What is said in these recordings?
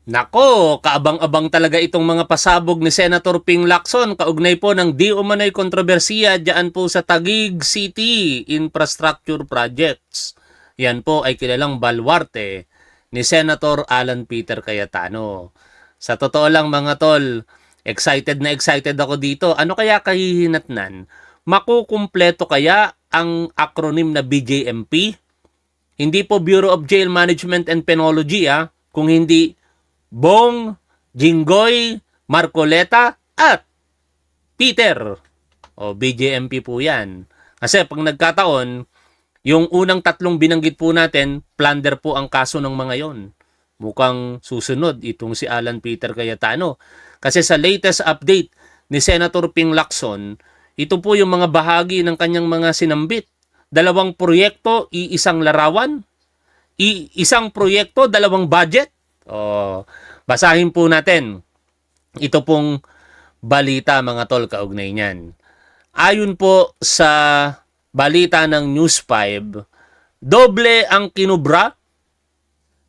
Nako, kaabang-abang talaga itong mga pasabog ni Senator Ping Lacson kaugnay po ng di umano'y kontrobersiya diyan po sa Taguig City Infrastructure Projects. Yan po ay kilalang balwarte ni Senator Alan Peter Cayetano. Sa totoo lang mga tol, excited na excited ako dito. Ano kaya kahihinatnan? Makukumpleto kaya ang acronym na BJMP? Hindi po Bureau of Jail Management and Penology kung hindi Bong, Jinggoy, Marcoleta, at Peter. O BJMP po yan. Kasi pag nagkataon, yung unang tatlong binanggit po natin, plunder po ang kaso ng mga yon. Mukhang susunod itong si Alan Peter Cayetano. Kasi sa latest update ni Senator Ping Lacson, ito po yung mga bahagi ng kanyang mga sinambit. 2 proyekto, iisang larawan. Isang proyekto, 2 budget. Basahin po natin. Ito pong balita mga tol kaugnay niyan. Ayon po sa balita ng News 5, doble ang kinubra.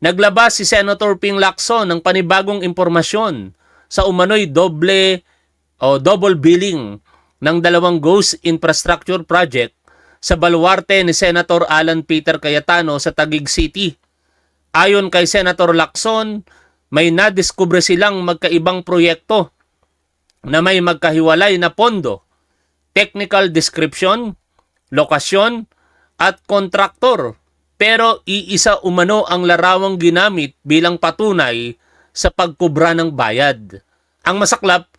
Naglabas si Senator Ping Lacson ng panibagong impormasyon sa umano'y double billing ng 2 ghost infrastructure project sa baluarte ni Senator Alan Peter Cayetano sa Taguig City. Ayon kay Senator Lacson, may nadiskubre silang magkaibang proyekto na may magkahiwalay na pondo, technical description, lokasyon, at kontraktor. Pero iisa umano ang larawang ginamit bilang patunay sa pagkubra ng bayad. Ang masaklap,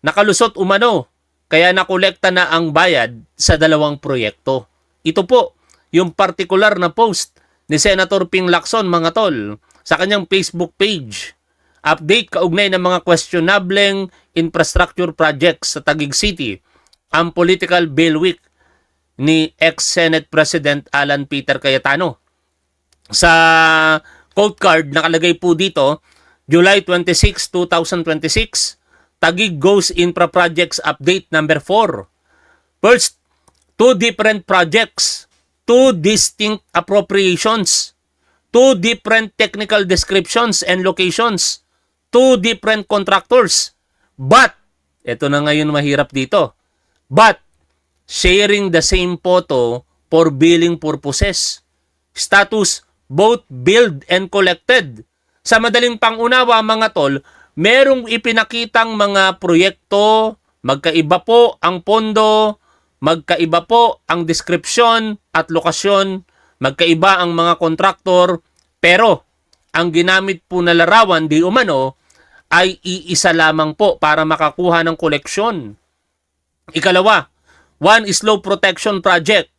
nakalusot umano, kaya nakolekta na ang bayad sa 2 proyekto. Ito po yung partikular na post ni Senator Ping Lacson mga tol sa kanyang Facebook page. Update kaugnay ng mga questionableng infrastructure projects sa Taguig City. Ang political bailiwick ni ex-Senate President Alan Peter Cayetano. Sa quote card nakalagay po dito, July 26, 2026, Taguig Ghost Infra Projects Update number 4. First, 2 different projects, 2 distinct appropriations, 2 different technical descriptions and locations, 2 different contractors. But, ito na ngayon mahirap dito, but, sharing the same photo for billing purposes. Status, both billed and collected. Sa madaling pangunawa mga tol, merong ipinakitang mga proyekto, magkaiba po ang pondo, magkaiba po ang description at lokasyon, magkaiba ang mga kontraktor, pero ang ginamit po na larawan di umano ay iisa lamang po para makakuha ng koleksyon. Ikalawa, 1 slope protection project,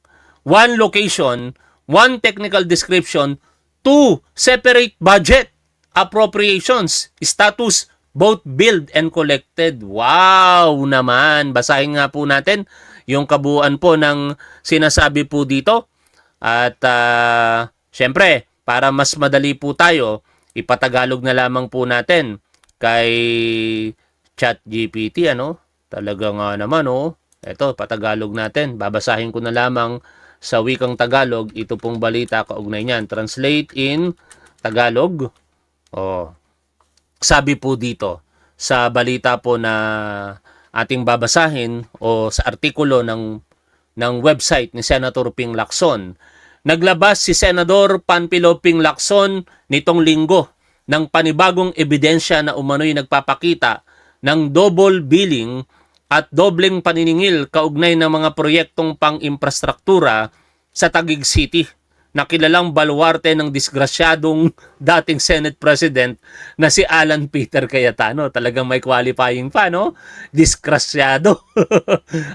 1 location, 1 technical description, 2 separate budget appropriations, status both billed and collected. Wow naman! Basahin nga po natin yung kabuuan po ng sinasabi po dito. At syempre, para mas madali po tayo, ipatagalog na lamang po natin kay ChatGPT. Talaga nga naman Ito, patagalog natin. Babasahin ko na lamang sa wikang Tagalog. Ito pong balita kaugnay niyan. Translate in Tagalog. Sabi po dito sa balita po na ating babasahin o sa artikulo ng website ni Senator Ping Lacson. Naglabas si Senador Panfilo Ping Lacson nitong linggo ng panibagong ebidensya na umano'y nagpapakita ng double billing at dobleng paniningil kaugnay ng mga proyektong pang-infrastruktura sa Taguig City na kilalang baluarte ng disgrasyadong dating Senate President na si Alan Peter Cayetano. Talagang may qualifying pa, Disgrasyado.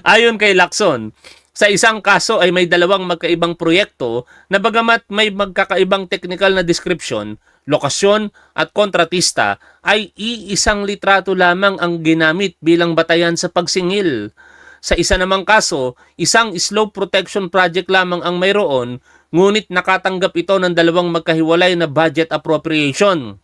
Ayon kay Lacson, sa isang kaso ay may 2 magkaibang proyekto na bagamat may magkakaibang technical na description, lokasyon at kontratista ay iisang litrato lamang ang ginamit bilang batayan sa pagsingil. Sa isa namang kaso, isang slope protection project lamang ang mayroon, ngunit nakatanggap ito ng 2 magkahiwalay na budget appropriation.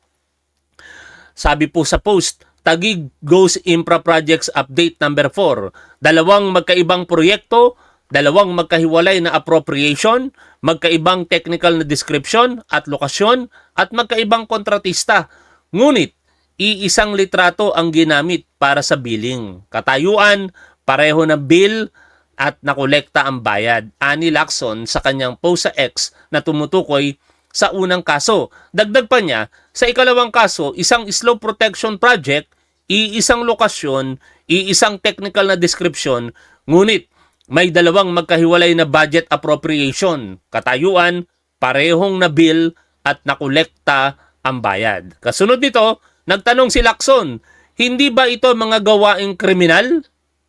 Sabi po sa post, Taguig Ghost Infra Projects Update number 4. 2 magkaibang proyekto, 2 magkahiwalay na appropriation, magkaibang technical na description at lokasyon, at magkaibang kontratista. Ngunit, iisang litrato ang ginamit para sa billing. Katayuan, pareho na bill at nakolekta ang bayad. Ani Lacson sa kanyang post sa X na tumutukoy sa unang kaso. Dagdag pa niya, sa ikalawang kaso, isang slope protection project, iisang lokasyon, iisang technical na description, ngunit may dalawang magkahiwalay na budget appropriation. Katayuan, parehong na bill at nakolekta ang bayad. Kasunod nito, nagtanong si Lacson, hindi ba ito mga gawaing kriminal?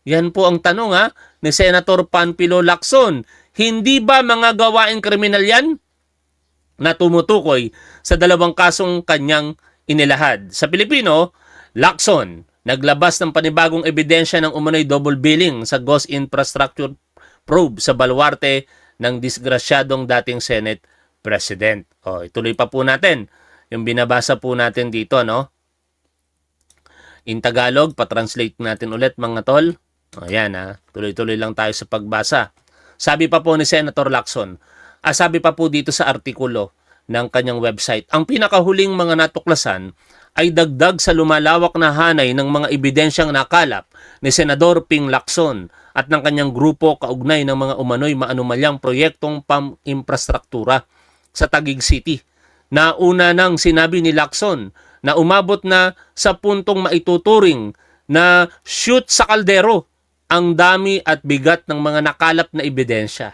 Yan po ang tanong ni Senator Panfilo Lacson. Hindi ba mga gawaing kriminal yan? Na tumutukoy sa dalawang kasong kanyang inilahad. Sa Pilipino, Lacson naglabas ng panibagong ebidensya ng umano'y double billing sa Ghost Infrastructure probe sa baluarte ng disgrasyadong dating Senate President. Ituloy pa po natin yung binabasa po natin dito, no? In Tagalog, pa-translate natin ulit mga tol. Ayan tuloy-tuloy lang tayo sa pagbasa. Sabi pa po ni Senator Lacson, sabi pa po dito sa artikulo ng kanyang website, ang pinakahuling mga natuklasan ay dagdag sa lumalawak na hanay ng mga ebidensyang nakalap ni Senador Ping Lacson at ng kanyang grupo kaugnay ng mga umano'y maanumalyang proyektong pam-infrastruktura sa Taguig City. Nauna nang sinabi ni Lacson na umabot na sa puntong maituturing na shoot sa kaldero ang dami at bigat ng mga nakalap na ebidensya.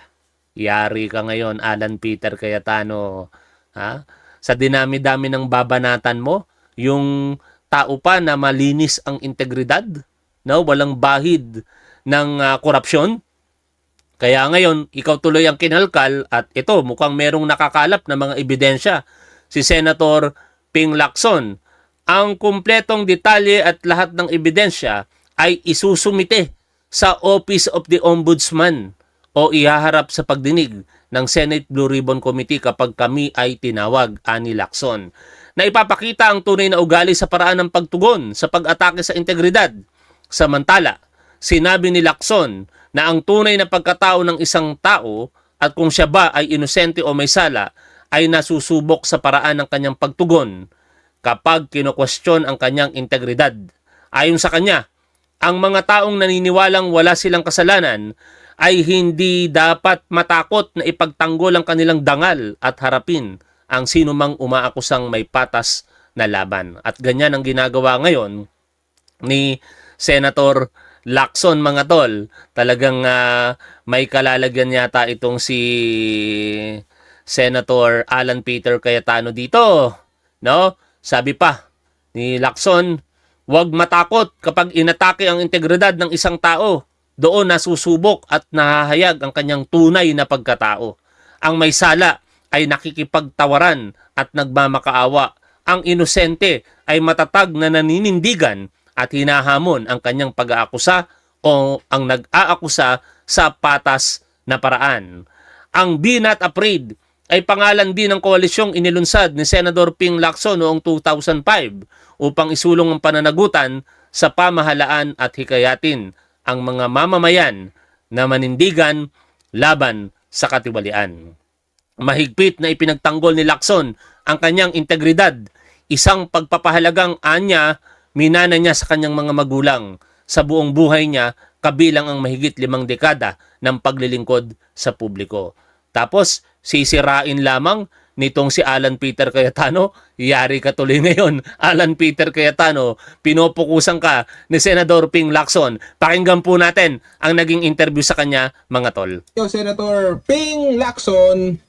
Yari ka ngayon, Alan Peter Cayetano. Sa dinami-dami ng babanatan mo, yung tao pa na malinis ang integridad, no? Walang bahid ng korupsyon. Kaya ngayon, ikaw tuloy ang kinalkal at ito, mukhang merong nakakalap na mga ebidensya. Si Senator Ping Lacson, ang kumpletong detalye at lahat ng ebidensya ay isusumite sa Office of the Ombudsman o ihaharap sa pagdinig ng Senate Blue Ribbon Committee kapag kami ay tinawag, ani Lacson. Na ipapakita ang tunay na ugali sa paraan ng pagtugon sa pag-atake sa integridad. Samantala, sinabi ni Lacson na ang tunay na pagkatao ng isang tao at kung siya ba ay inosente o may sala ay nasusubok sa paraan ng kanyang pagtugon kapag kino-question ang kanyang integridad. Ayon sa kanya, ang mga taong naniniwalang wala silang kasalanan ay hindi dapat matakot na ipagtanggol ang kanilang dangal at harapin ang sinumang umaakusang may patas na laban. At ganyan ang ginagawa ngayon ni Senator Lacson, mga tol. Talagang may kalalagyan yata itong si Senator Alan Peter Cayetano dito, no? Sabi pa ni Lacson, huwag matakot kapag inatake ang integridad ng isang tao. Doon nasusubok at nahahayag ang kanyang tunay na pagkatao. Ang may sala ay nakikipagtawaran at nagmamakaawa. Ang inosente ay matatag na naninindigan at hinahamon ang kanyang pag-aakusa o ang nag-aakusa sa patas na paraan. Ang Be Not Afraid ay pangalan din ng koalisyong inilunsad ni Senador Ping Lacson noong 2005 upang isulong ang pananagutan sa pamahalaan at hikayatin ang mga mamamayan na manindigan laban sa katiwalian. Mahigpit na ipinagtanggol ni Lacson ang kanyang integridad, isang pagpapahalagang anya minana niya sa kanyang mga magulang. Sa buong buhay niya, kabilang ang mahigit 5 dekada ng paglilingkod sa publiko. Tapos, sisirain lamang nitong si Alan Peter Cayetano. Yari ka tuloy ngayon, Alan Peter Cayetano. Pinopokusan ka ni Senador Ping Lacson. Pakinggan po natin ang naging interview sa kanya, mga tol. Senator Ping Lacson.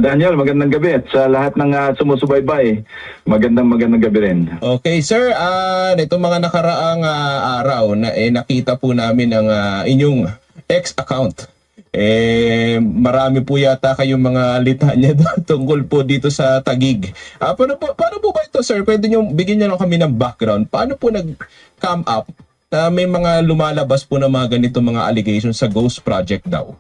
Daniel, magandang gabi at sa lahat ng sumusubaybay, magandang gabi rin. Okay, sir. Nitong mga nakaraang araw na nakita po namin ang inyong X account. Marami po yata kayong mga litanya tungkol po dito sa Taguig. Paano po ba ito, sir? Pwede nyo bigyan nyo kami ng background. Paano po nag-come up na may mga lumalabas po na mga ganito mga allegations sa Ghost Project daw?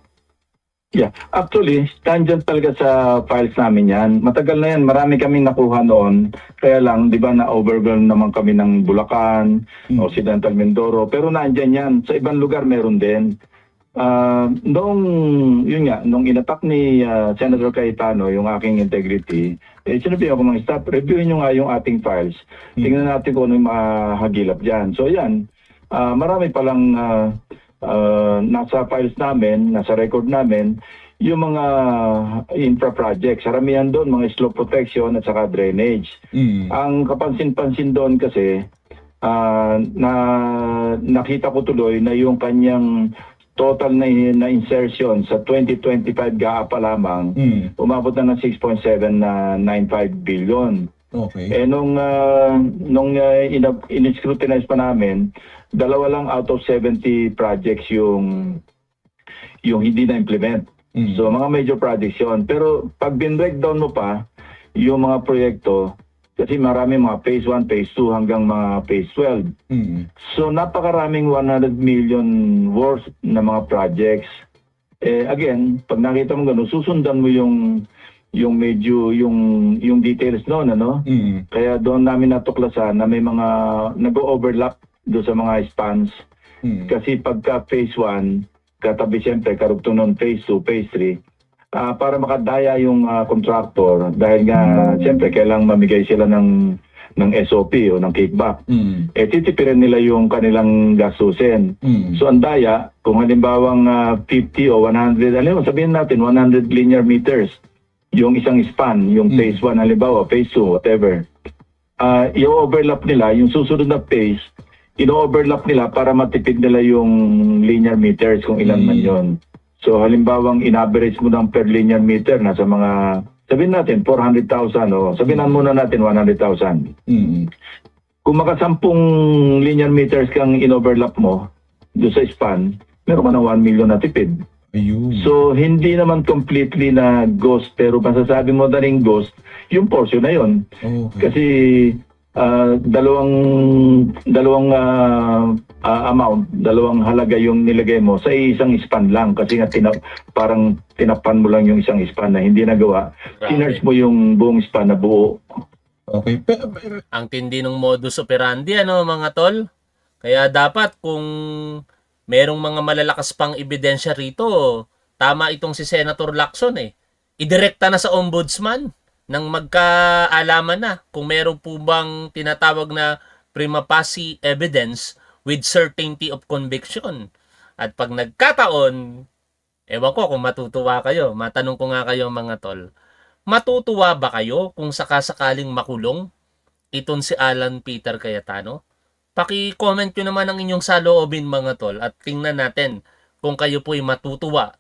Yeah, actually, tangent talaga sa files namin yan. Matagal na yan, marami kaming nakuha noon. Kaya lang, di ba, na-overwhelm naman kami ng Bulacan, Occidental Mindoro. Pero naandyan yan. Sa ibang lugar, meron din. Noong, yun nga, nung inatak ni Senator Cayetano yung aking integrity, sinabi ako mga staff, reviewin nyo nga yung ating files. Tingnan natin kung ano yung mahagilap dyan. So yan, marami palang nasa files namin, nasa record namin, yung mga infra projects. Saramihan doon, mga slope protection at saka drainage. Ang kapansin-pansin doon kasi, na nakita ko tuloy na yung kanyang total na insertion sa 2025 GAA pa lamang, umabot na ng 6.795 billion. Okay. Nung in-scrutinize pa namin, 2 lang out of 70 projects yung hindi na-implement. So mga major projects yun. Pero pag bin-breakdown mo pa, yung mga proyekto, kasi marami mga phase 1, phase 2 hanggang mga phase 12. So napakaraming 100 million worth na mga projects. Again, pag nakita mo gano'n, susundan mo yung medyo yung details noon, ano? Kaya doon namin natuklasan na may mga nag-overlap doon sa mga spans. Kasi pagka phase 1, katabi siyempre karugtong ng phase 2, phase 3, para makadaya yung contractor dahil nga siyempre kailangang mamigay sila ng SOP o ng kickback. Titipirin nila yung kanilang gastusin. So ang daya, kung halimbawang 50 o 100, sabihin natin 100 linear meters yung isang span, yung phase 1 halimbawa, phase 2, whatever. I-overlap nila, yung susunod na phase, ino-overlap nila para matipid nila yung linear meters kung ilan man yon. So halimbawang in-average mo ng per linear meter nasa mga, sabihin natin 400,000 o sabihin muna natin 100,000. Kung makasampung linear meters kang in-overlap mo doon sa span, meron ka ng 1 million na tipid. Ayun. So hindi naman completely na ghost, pero masasabi mo na rin ghost yung portion na yon. Okay. Kasi dalawang amount, dalawang halaga yung nilagay mo sa isang span lang kasi nga parang tinapan mo lang yung isang span na hindi nagawa. Sinerge mo yung buong span na buo. Okay. Ang tindi ng modus operandi, ano mga tol? Kaya dapat kung merong mga malalakas pang ebidensya rito, tama itong si Senator Lacson idirekta na sa ombudsman nang magkaalaman na kung meron po bang tinatawag na prima facie evidence with certainty of conviction. At pag nagkataon, ewan ko kung matutuwa kayo, matanong ko nga kayo mga tol, matutuwa ba kayo kung sakasakaling makulong itong si Alan Peter Cayetano? Paki-comment nyo naman ang inyong saloobin mga tol at tingnan natin kung kayo po'y matutuwa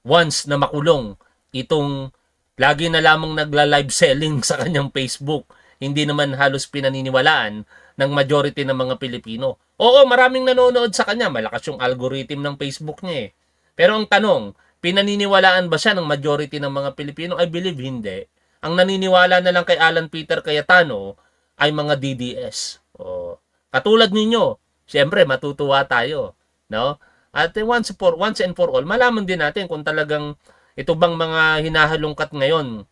once na makulong itong lagi na lamang nagla-live selling sa kanyang Facebook. Hindi naman halos pinaniniwalaan ng majority ng mga Pilipino. Oo, maraming nanonood sa kanya. Malakas yung algorithm ng Facebook niya Pero ang tanong, pinaniniwalaan ba siya ng majority ng mga Pilipino? I believe hindi. Ang naniniwala na lang kay Alan Peter Cayetano ay mga DDS. Katulad ninyo, siyempre matutuwa tayo. No? At once and for all, malaman din natin kung talagang ito bang mga hinahalungkat ngayon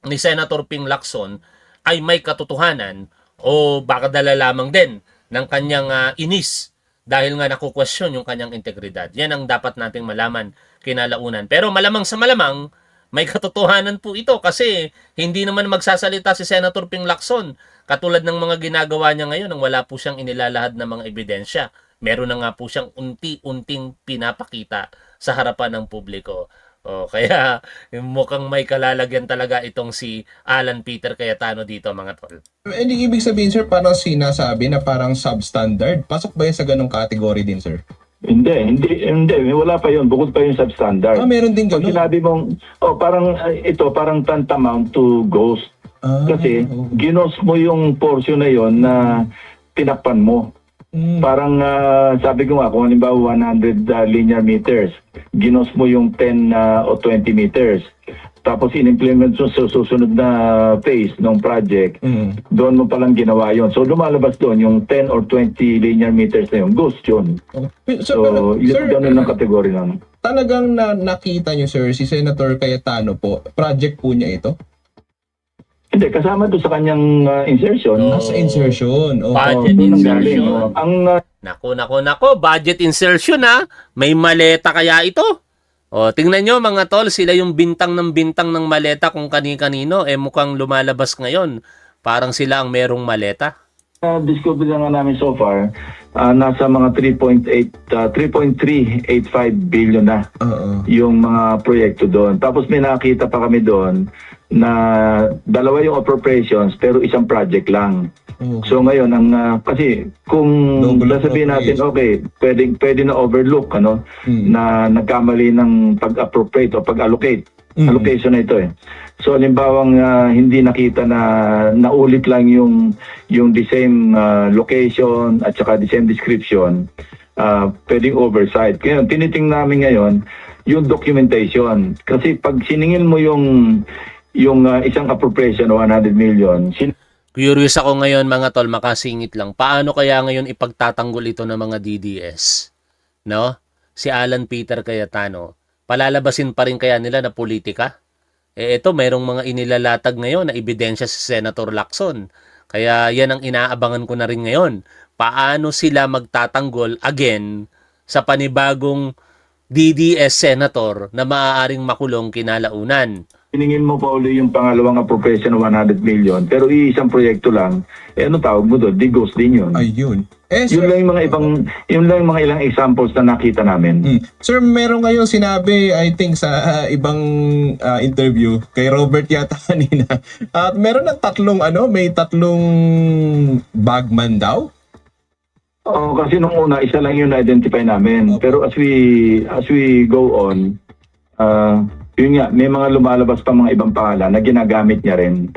ni Senator Ping Lacson ay may katotohanan o baka dala lamang din ng kanyang inis dahil nga nakukwestiyon yung kanyang integridad. Yan ang dapat nating malaman kinalaunan. Pero malamang sa malamang, may katotohanan po ito kasi hindi naman magsasalita si Senator Ping Lacson katulad ng mga ginagawa niya ngayon nang wala po siyang inilalahad ng mga ebidensya. Meron na nga po siyang unti-unting pinapakita sa harapan ng publiko. Kaya mukhang may kalalagyan talaga itong si Alan Peter Cayetano dito mga tol. Ibig sabihin sir, parang sinasabi na parang substandard. Pasok ba yan sa ganong category din sir? Hindi. Wala pa yun. Bukod pa yung substandard. Meron din Pag ganun. sinabi mong, parang tantamount to ghost. Kasi ginos mo yung portion na yon na tinakpan mo. Parang sabi ko nga, kung halimbawa 100 linear meters, ginos mo yung 10 o 20 meters. Tapos in-implement mo sa susunod na phase ng project, doon mo palang ginawa yon. So lumalabas doon yung 10 or 20 linear meters na yung ghost yun. So yun ganun ang kategory lang. Talagang nakita nyo sir, si Senator Cayetano po, project po niya ito? Hindi, kasama to sa kanyang insertion. Oh. Sa insertion. Okay. Budget doon ang galing. insertion. Ang Nako, budget insertion ha. May maleta kaya ito? O, tingnan nyo mga tol, sila yung bintang ng maleta kung kani-kanino. Mukhang lumalabas ngayon. Parang sila ang merong maleta. discovery na nga namin so far, nasa mga 3.385 billion na Oo. yung mga proyekto doon. Tapos may nakita pa kami doon na dalawa yung appropriations pero isang project lang. Okay. So ngayon kasi kung Double sasabihin natin pwede na overlook na nagkamali ng pag-appropriate o pag-allocate. Allocation na ito eh. So halimbawang hindi nakita na naulit lang yung the same location at saka the same description, pwedeng oversight. Kaya tinitingnan namin ngayon yung documentation. Kasi pag siningil mo yung isang appropriation o 100 million, Curious ako ngayon mga tol, makasingit lang. Paano kaya ngayon ipagtatanggol ito ng mga DDS? No? Si Alan Peter Cayetano. Palalabasin pa rin kaya nila na politika? Ito, merong mga inilalatag ngayon na ebidensya si Senator Lacson. Kaya yan ang inaabangan ko na rin ngayon. Paano sila magtatanggol again sa panibagong DDS senator na maaaring makulong kinalaunan? siningil mo pa uli yung pangalawang appropriation ng 100 million, pero isang proyekto lang, ano tawag mo doon? Digos din yun. Ayun. Yun lang yung mga ilang examples na nakita namin. Sir, meron kayong sinabi, I think, sa ibang interview, kay Robert yata kanina, at meron ng may tatlong bagman daw? Oo, kasi nung una, isa lang yung na-identify namin. Pero as we go on, yun nga, may mga lumalabas pa mga ibang pangalan na ginagamit niya rin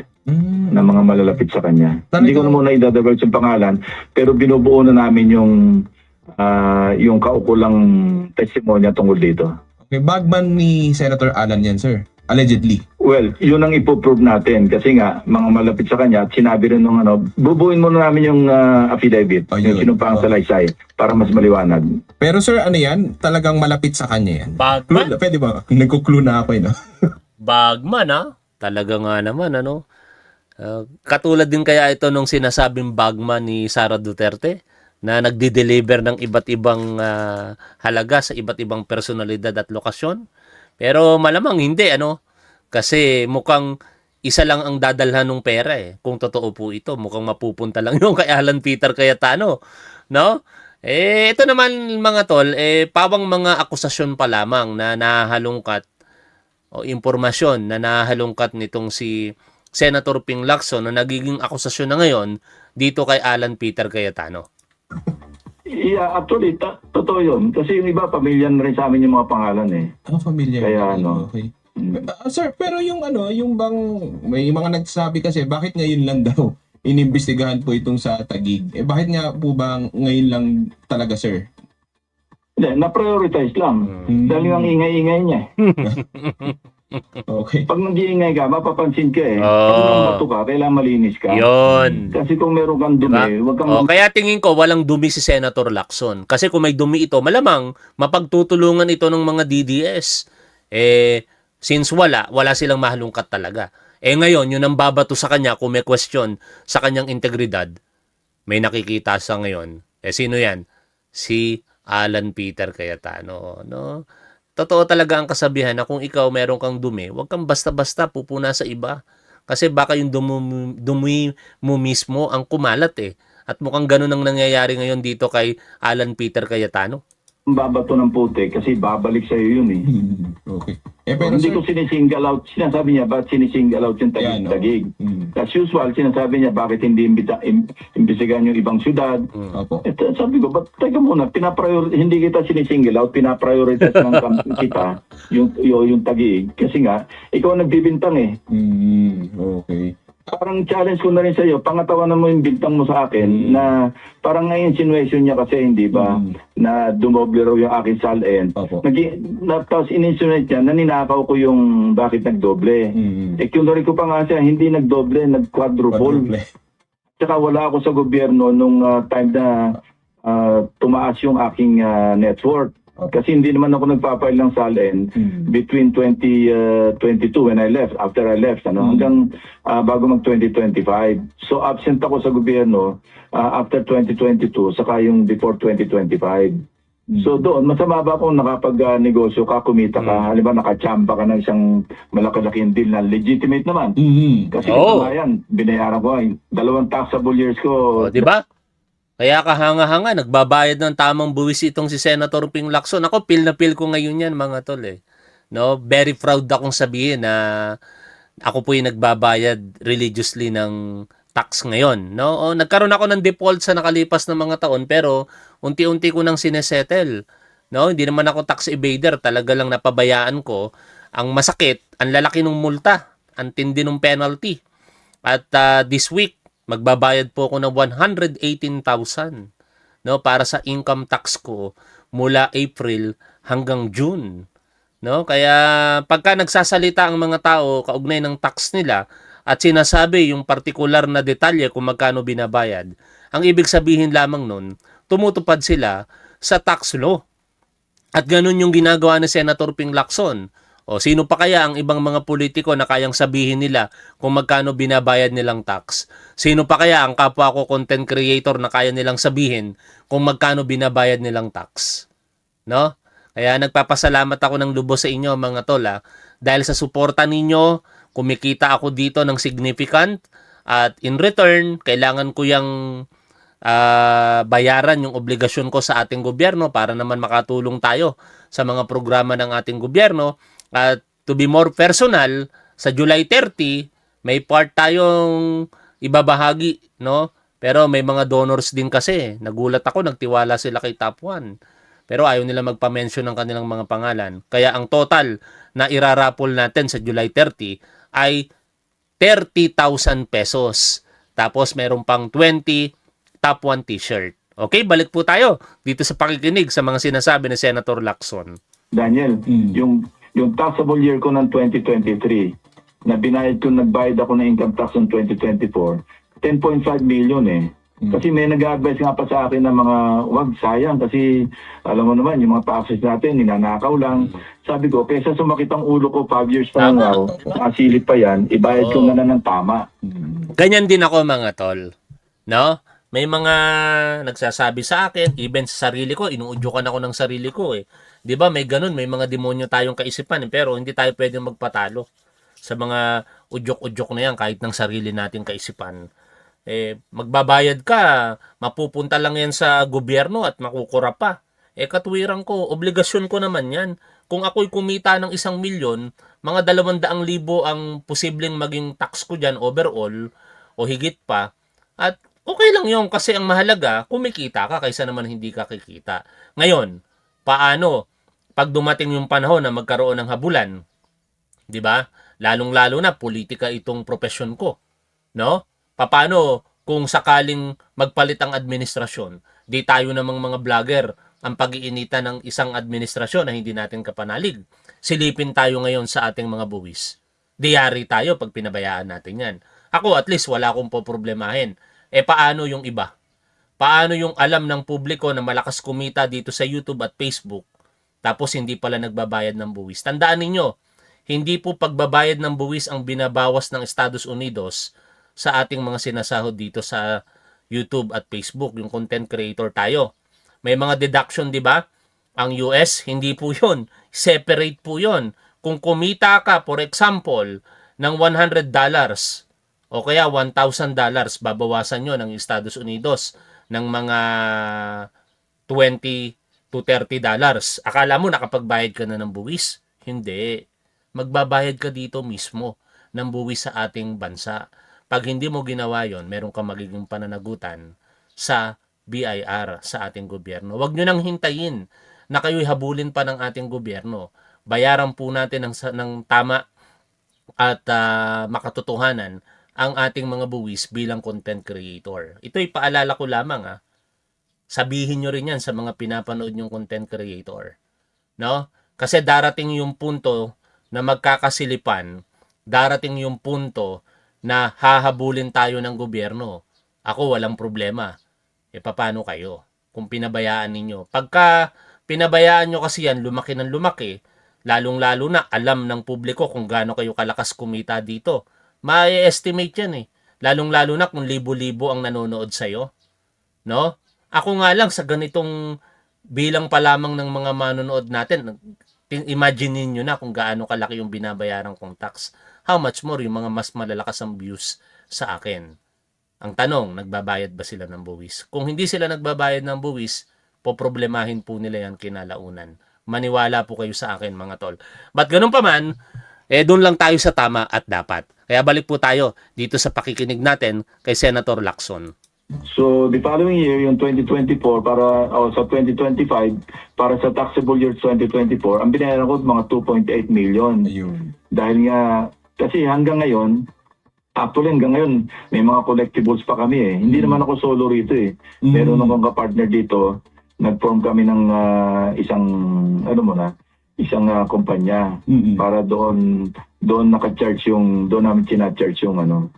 na mga malalapit sa kanya. Hindi ko na muna i-divulge yung pangalan, pero binubuo na namin yung kaukulang testimonya tungkol dito. Okay, bagman ni Senator Alan yan, sir. Allegedly. Well, yun ang ipoprove natin kasi nga, mga malapit sa kanya at sinabi rin nung bubuin muna namin yung affidavit, yung sinumpang salaysay para mas maliwanag. Pero sir, ano yan? Talagang malapit sa kanya yan? Bagman? Pwede ba? Nagkuklu na ako no? Bagman Talaga nga naman katulad din kaya ito nung sinasabing bagman ni Sara Duterte na nagdi-deliver ng iba't ibang halaga sa iba't ibang personalidad at lokasyon. Pero malamang hindi kasi mukhang isa lang ang dadalhan ng pera Kung totoo po ito, mukhang mapupunta lang yung kay Alan Peter Cayetano, no? Ito naman mga tol, pawang mga akusasyon pa lamang na nahalungkat o impormasyon na nahalungkat nitong si Senator Ping Lacson na nagiging akusasyon na ngayon dito kay Alan Peter Cayetano. Yeah, actually, totoo yun. Kasi yung iba, pamilya na rin sa amin yung mga pangalan Familiar. Kaya Okay. Sir, pero yung bang may mga nagsasabi kasi bakit ngayon lang daw inimbestigahan po itong sa Taguig? Bakit nga po ba ngayon lang talaga, sir? Hindi, na-prioritize lang. Dahil ang ingay-ingay niya. Okay. Pag nag-iingay ka, mapapansin ka Pag namato ka, kailangan malinis ka. Yun. Kasi kung meron kang dumi, huwag kang... Kaya tingin ko walang dumi si Senator Lacson. Kasi kung may dumi ito, malamang mapagtutulungan ito ng mga DDS. Since wala silang mahalungkat talaga. Ngayon, yun ang babato sa kanya kung may question sa kanyang integridad. May nakikita sa ngayon. Sino yan? Si Alan Peter Cayetano, no? Totoo talaga ang kasabihan na kung ikaw meron kang dumi, huwag kang basta-basta pupuna sa iba. Kasi baka yung dumi mo mismo ang kumalat At mukhang ganun ang nangyayari ngayon dito kay Alan Peter Cayetano. Babato ng putik kasi babalik sa'yo yun Okay. Pero hindi sir, ko sinisingle out. Sinasabi niya, bakit sinisingle out yung Taguig? As usual, sinasabi niya, bakit hindi imbisigan yung ibang syudad? Opo. Sabi ko, ba't teka muna, hindi kita sinisingle out, pinaprioritize lang kita yung Taguig. Kasi nga, ikaw ang nagbibintang Okay. Parang challenge ko na rin sa iyo, pangatawanan mo yung bintang mo sa akin na parang ngayon insinuation niya kasi hindi ba na dumoble raw yung aking salin. Tapos in-insinuate niya na ninakaw ko yung bakit nagdoble. Kunwari ko pa nga siya, hindi nagdoble, nag-quadruple. Tsaka wala ako sa gobyerno nung time na tumaas yung aking net worth. Kasi hindi naman ako nagpa-file ng SALN between 2022 when I left, after I left, hanggang bago mag 2025. So absent ako sa gobyerno after 2022, saka yung before 2025. So doon, masama ba kung nakapag-negosyo ka, kumita ka, halimbawa nakachamba ka ng isang malaki-laking deal na legitimate naman. Kasi yan, binayaran ko, 2 taxable years ko. O, di ba? Kaya kahanga-hanga, nagbabayad ng tamang buwis itong si Senator Ping Lacson. Ako, feel na feel ko ngayon yan, mga tol eh. No? Very proud akong sabihin na ako po yung nagbabayad religiously ng tax ngayon. No? O, nagkaroon ako ng default sa nakalipas na mga taon, pero unti-unti ko nang sinesettle. No? Hindi naman ako tax evader, talaga lang napabayaan ko. Ang masakit, ang lalaki ng multa, ang tindi ng penalty. At this week, magbabayad po ako ng 118,000 no para sa income tax ko mula April hanggang June. No? Kaya pagka nagsasalita ang mga tao kaugnay ng tax nila at sinasabi yung partikular na detalye kung magkano binabayad, ang ibig sabihin lamang nun, tumutupad sila sa tax law. At ganun yung ginagawa ni Senator Ping Lacson. O sino pa kaya ang ibang mga politiko na kayang sabihin nila kung magkano binabayad nilang tax? Sino pa kaya ang kapwa ko content creator na kaya nilang sabihin kung magkano binabayad nilang tax? No? Kaya nagpapasalamat ako ng lubos sa inyo mga tol dahil sa suporta ninyo, kumikita ako dito ng significant at in return, kailangan ko yung bayaran yung obligasyon ko sa ating gobyerno para naman makatulong tayo sa mga programa ng ating gobyerno. At to be more personal, sa July 30, may part tayong ibabahagi, no? Pero may mga donors din kasi. Nagulat ako, nagtiwala sila kay Top 1. Pero ayaw nila magpa-mention ng kanilang mga pangalan. Kaya ang total na irarapol natin sa July 30 ay 30,000 pesos. Tapos meron pang 20 Top 1 t-shirt. Okay, balik po tayo dito sa pakikinig sa mga sinasabi ni Senator Lacson. Daniel, yung taxable year ko ng 2023, na nagbayad ako ng income tax ng 2024, 10.5 million eh. Kasi may nag-advise nga pa sa akin na mga, wag sayang kasi alam mo naman, yung mga taxes natin, ninanakaw lang. Sabi ko, kesa sumakit ang ulo ko 5 years pa lang ako, nakasilip pa yan, ibayad ko na ng tama. Ganyan din ako mga tol. No? May mga nagsasabi sa akin, even sa sarili ko, inuudyokan ako ng sarili ko eh. 'Di ba? May ganun, may mga demonyo tayong kaisipan, pero hindi tayo pwedeng magpatalo sa mga udyok-udyok na yan kahit ng sarili nating kaisipan. Magbabayad ka, mapupunta lang yan sa gobyerno at makukura pa. Katwiran ko, obligasyon ko naman yan. Kung ako'y kumita ng 1,000,000, mga 200,000 ang posibleng maging tax ko dyan overall o higit pa. At okay lang yun kasi ang mahalaga, kumikita ka kaysa naman hindi ka kikita. Ngayon, paano pag dumating yung panahon na magkaroon ng habulan? 'Di ba? Lalong-lalo na politika itong profesyon ko, no? Paano kung sakaling magpalit ang administrasyon? Di tayo namang mga vlogger ang pag-iinitan ng isang administrasyon na hindi natin kapanalig. Silipin tayo ngayon sa ating mga buwis. Diyari tayo pag pinabayaan natin yan. Ako at least wala akong poproblemahin. Paano yung iba? Paano yung alam ng publiko na malakas kumita dito sa YouTube at Facebook tapos hindi pala nagbabayad ng buwis? Tandaan ninyo, hindi po pagbabayad ng buwis ang binabawas ng Estados Unidos sa ating mga sinasahod dito sa YouTube at Facebook, yung content creator tayo. May mga deduction, di ba? Ang US, hindi po yun. Separate po yun. Kung kumita ka, for example, ng $100 o kaya $1,000, babawasan yun ng Estados Unidos ng mga $20 to $30. Akala mo nakapagbayad ka na ng buwis? Hindi. Magbabayad ka dito mismo ng buwis sa ating bansa. Pag hindi mo ginawa yon, meron kang magiging pananagutan sa BIR, sa ating gobyerno. Huwag nyo nang hintayin na kayo'y habulin pa ng ating gobyerno. Bayaran po natin ng tama at makatotohanan ang ating mga buwis bilang content creator. Ito'y paalala ko lamang. Sabihin nyo rin yan sa mga pinapanood nyong content creator. No? Kasi darating yung punto na magkakasilipan, darating yung punto na hahabulin tayo ng gobyerno. Ako walang problema. Paano kayo kung pinabayaan ninyo? Pagka Pinabayaan nyo kasi yan, lumaki ng lumaki. Lalong-lalo na, alam ng publiko kung gaano kayo kalakas kumita dito. Ma-estimate yan eh. Lalong-lalo na kung libo-libo ang nanonood sa'yo. No? Ako nga lang sa ganitong bilang pa lamang ng mga manonood natin, imagine niyo na kung gaano kalaki yung binabayaran kong tax. How much more yung mga mas malalakas ang views sa akin. Ang tanong, nagbabayad ba sila ng buwis? Kung hindi sila nagbabayad ng buwis, poproblemahin po nila yan kinalaunan. Maniwala po kayo sa akin mga tol. But ganun pa man, doon lang tayo sa tama at dapat. Kaya balik po tayo dito sa pakikinig natin kay Senator Lacson. So the following year, yung 2024 para sa 2025 para sa taxable year 2024, ang binayaran ko mga 2.8 million. Ayun. Dahil nga kasi hanggang ngayon, actually hanggang ngayon may mga collectibles pa kami eh. Hindi naman ako solo rito eh. Meron akong ka-partner dito. Nag-form kami ng isang kumpanya para doon naka-charge doon namin china-charge yung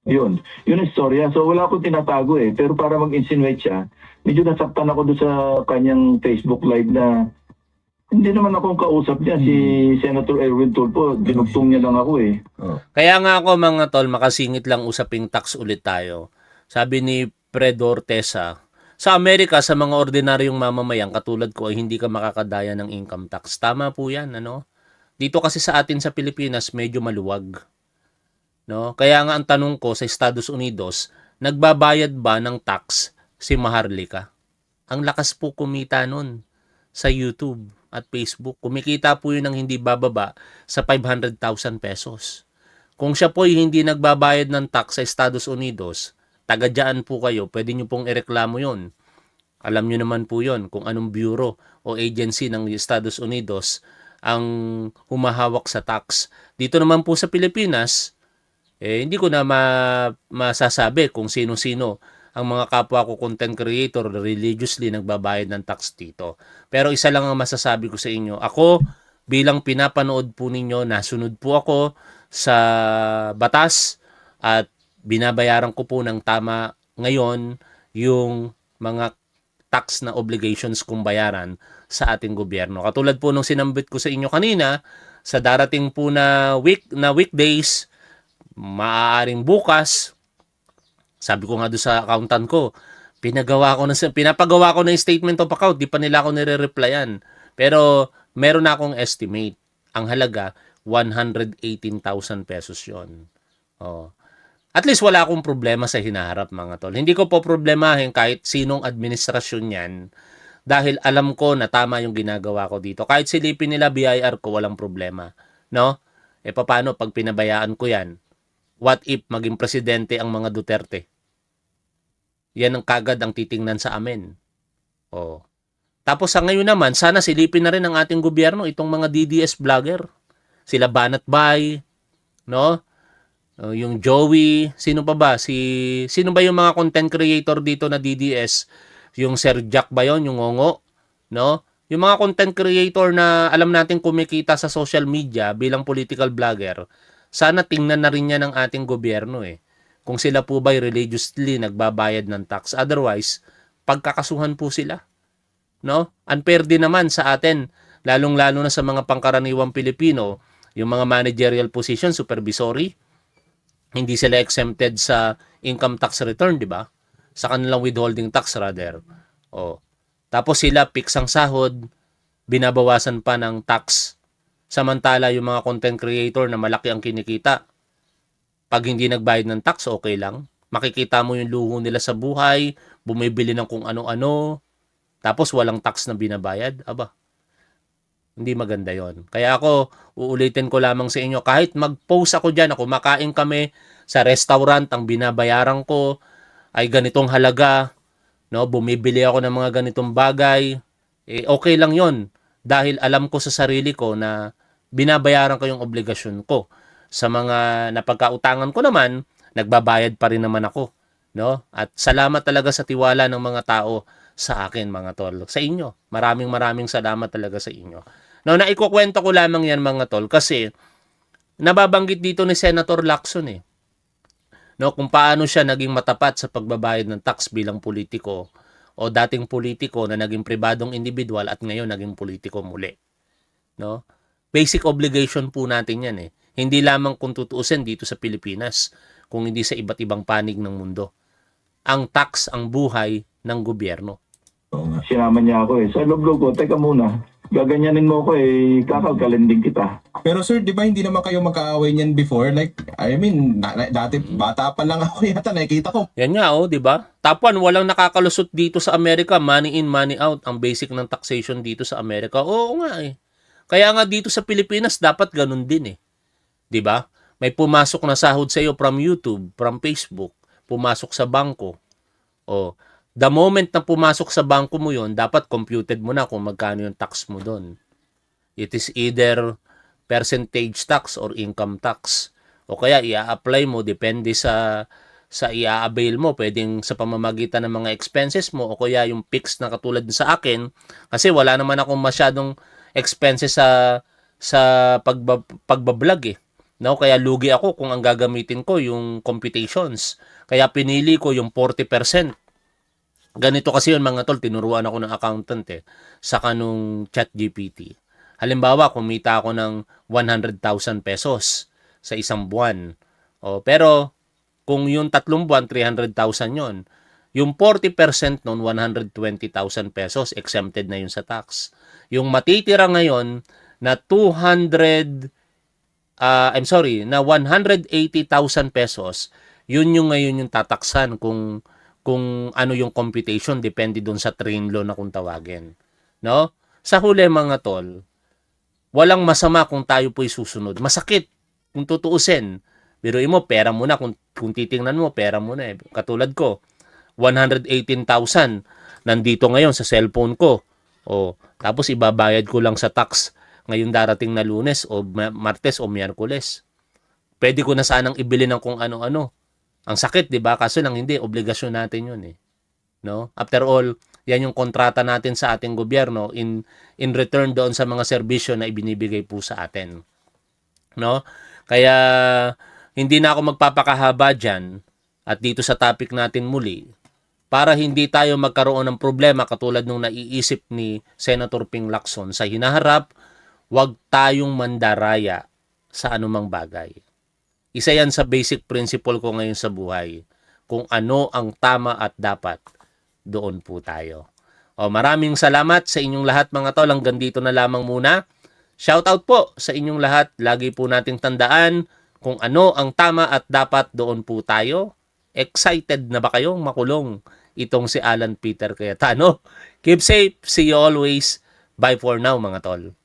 yun ang istorya. So wala akong tinatago eh. Pero para mag-insinuate siya, medyo nasaktan ako doon sa kanyang Facebook live na hindi naman akong kausap niya. Si Senator Erwin Tulfo, dinugtong niya lang ako eh. Kaya nga ako mga tol, makasingit lang usaping tax ulit tayo. Sabi ni Fred Ortesa, sa Amerika, sa mga ordinaryong mamamayan, katulad ko, ay hindi ka makakadaya ng income tax. Tama po yan, ano? Dito kasi sa atin sa Pilipinas, medyo maluwag. No? Kaya nga ang tanong ko sa Estados Unidos, nagbabayad ba ng tax si Maharlika? Ang lakas po kumita nun sa YouTube at Facebook. Kumikita po yun ng hindi bababa sa 500,000 pesos. Kung siya po ay hindi nagbabayad ng tax sa Estados Unidos, taga-dyan po kayo, pwede nyo pong ireklamo yon. Alam nyo naman po yon kung anong bureau o agency ng Estados Unidos ang humahawak sa tax. Dito naman po sa Pilipinas, hindi ko na masasabi kung sino-sino ang mga kapwa ko content creator religiously nagbabayad ng tax dito. Pero isa lang ang masasabi ko sa inyo. Ako, bilang pinapanood po ninyo, nasunod po ako sa batas at binabayaran ko po ng tama ngayon yung mga tax na obligations kong bayaran sa ating gobyerno. Katulad po nung sinambit ko sa inyo kanina, sa darating po na weekdays, maaaring bukas, sabi ko nga doon sa accountant ko, pinapagawa ko ng statement of account, di pa nila ako nire-replyan. Pero meron na akong estimate. Ang halaga, 118,000 pesos yon. Oh. At least wala akong problema sa hinaharap mga tol. Hindi ko po problemahin kahit sinong administrasyon yan dahil alam ko na tama yung ginagawa ko dito. Kahit silipin nila BIR ko, walang problema. No? Paano pag pinabayaan ko yan? What if maging presidente ang mga Duterte? Yan ang kagad ang titingnan sa amin. Oh. Tapos sa ngayon naman, sana silipin na rin ng ating gobyerno itong mga DDS vlogger. Sila Banat Bay, no? Yung Joey, sino pa ba? Sino ba yung mga content creator dito na DDS? Yung Sir Jack ba yun? Yung Ngongo? No? Yung mga content creator na alam natin kumikita sa social media bilang political vlogger, sana tingnan na rin yan ng ating gobyerno eh. Kung sila po ba'y religiously nagbabayad ng tax. Otherwise, pagkakasuhan po sila. No? Unfair din naman sa atin, lalong-lalo na sa mga pangkaraniwang Pilipino, yung mga managerial position, supervisory, hindi sila exempted sa income tax return, di ba? Sa kanilang withholding tax rather. Oh. Tapos sila fix ang sahod, binabawasan pa ng tax. Samantala yung mga content creator na malaki ang kinikita, pag hindi nagbayad ng tax, okay lang. Makikita mo yung luho nila sa buhay, bumibili ng kung ano-ano, tapos walang tax na binabayad. Aba, hindi maganda yon. Kaya ako, uulitin ko lamang sa inyo, kahit mag-post ako dyan, kumakain kami sa restaurant, ang binabayaran ko ay ganitong halaga, no? Bumibili ako ng mga ganitong bagay, okay lang yon. Dahil alam ko sa sarili ko na binabayaran ko yung obligasyon ko. Sa mga napagkautangan ko naman, nagbabayad pa rin naman ako. No? At salamat talaga sa tiwala ng mga tao sa akin mga tol. Sa inyo, maraming salamat talaga sa inyo. No, naikukwento ko lamang yan mga tol kasi nababanggit dito ni Senator Lacson eh. No, kung paano siya naging matapat sa pagbabayad ng tax bilang politiko. o dating politiko na naging pribadong individual at ngayon naging politiko muli. No? Basic obligation po natin yan eh. Hindi lamang kung tutuusin dito sa Pilipinas, kung hindi sa iba't ibang panig ng mundo. Ang tax ang buhay ng gobyerno. Sinama niya ako eh. Sa loob ko, teka muna. Gaganyanin mo ko eh, kakalkalin din kita. Pero sir, di ba hindi naman kayo magkaaway niyan before? Like, I mean, dati bata pa lang ako yata, nakikita ko. Yan nga di ba? Top 1, walang nakakalusot dito sa Amerika, money in, money out, ang basic ng taxation dito sa Amerika. Oo nga eh. Kaya nga dito sa Pilipinas, dapat ganun din eh. Di ba? May pumasok na sahod sa iyo from YouTube, from Facebook, pumasok sa bangko. The moment na pumasok sa bangko mo yon, dapat computed mo na kung magkano yung tax mo doon. It is either percentage tax or income tax. O kaya i-apply mo, depende sa i-avail mo. Pwedeng sa pamamagitan ng mga expenses mo o kaya yung fixed na katulad sa akin. Kasi wala naman akong masyadong expenses sa pagbablog eh. No? Kaya lugi ako kung ang gagamitin ko yung computations. Kaya pinili ko yung 40%. Ganito kasi yun mga tol, tinuruan ako ng accountant eh, sa kanong ChatGPT. Halimbawa, kumita ako ng 100,000 pesos sa isang buwan. Pero, kung yung 3 buwan, 300,000 yon. Yung 40% nun, 120,000 pesos, exempted na yun sa tax. Yung matitira ngayon na na 180,000 pesos, yun yung ngayon yung tataksan kung ano yung computation, depende doon sa train law na kung tawagin. No? Sa huli mga tol, walang masama kung tayo po'y susunod. Masakit kung tutuusin. Biruin mo, pera mo na. Kung titingnan mo, pera mo na eh. Katulad ko, 118,000 nandito ngayon sa cellphone ko. Tapos ibabayad ko lang sa tax ngayon darating na Lunes o Martes o Miyerkules. Pwede ko na sanang ibili ng kung ano-ano. Ang sakit, 'di ba? Kaso lang hindi, obligasyon natin 'yun eh. No? After all, 'yan yung kontrata natin sa ating gobyerno in return doon sa mga serbisyo na ibinibigay po sa atin. No? Kaya hindi na ako magpapakahaba diyan at dito sa topic natin muli para hindi tayo magkaroon ng problema katulad nung naiisip ni Senator Ping Lacson sa hinaharap, huwag tayong mandaraya sa anumang bagay. Isa yan sa basic principle ko ngayon sa buhay. Kung ano ang tama at dapat, doon po tayo. Maraming salamat sa inyong lahat mga tol. Hanggang dito na lamang muna. Shoutout po sa inyong lahat. Lagi po nating tandaan kung ano ang tama at dapat, doon po tayo. Excited na ba kayong makulong itong si Alan Peter Cayetano? Keep safe. See you always. Bye for now mga tol.